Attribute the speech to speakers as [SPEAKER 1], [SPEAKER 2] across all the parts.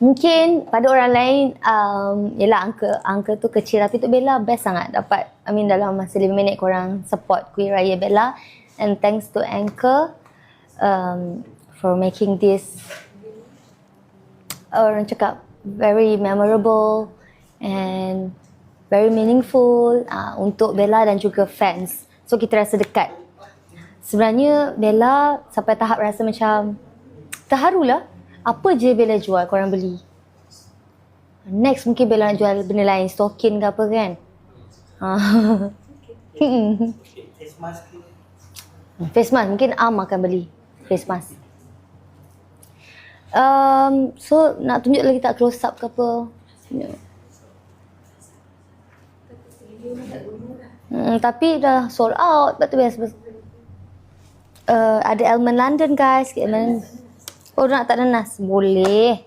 [SPEAKER 1] Mungkin pada orang lain, yelah angka tu kecil, tapi untuk Bella best sangat dapat. Dalam masa 5 minit korang support Kuih Raya Bella. And thanks to Anchor for making this, orang cakap, very memorable and very meaningful untuk Bella dan juga fans. So kita rasa dekat. Sebenarnya Bella sampai tahap rasa macam terharu lah. Apa je Bella jual korang beli. Next mungkin Bella nak jual benda lain, stokin ke apa kan.
[SPEAKER 2] Face mask.
[SPEAKER 1] Face mask mungkin akan beli face mask. So nak tunjuk lagi tak close up ke apa? Tapi dah sold out. Lepas tu biasa. Ada Almond London guys. Oh nak tak nanas? Boleh.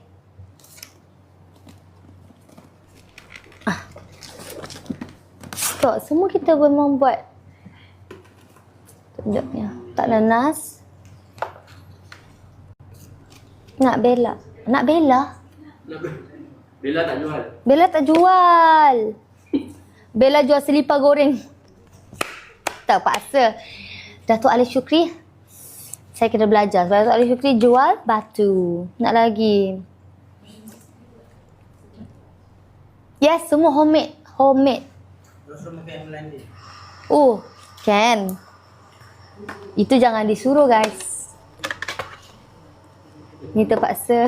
[SPEAKER 1] Tak, semua kita memang buat. Tunjuknya. Tak nanas. Nak Bella. Nak Bella?
[SPEAKER 2] Bella tak jual.
[SPEAKER 1] Bella tak jual. Bella jual selipar goreng. Terpaksa. Datuk Ali Shukri, saya kena belajar. Sebab Datuk Ali Shukri jual batu. Nak lagi. Yes, semua homemade. Homemade.
[SPEAKER 2] Terus makan London.
[SPEAKER 1] Oh, can. Itu jangan disuruh guys. Ni terpaksa.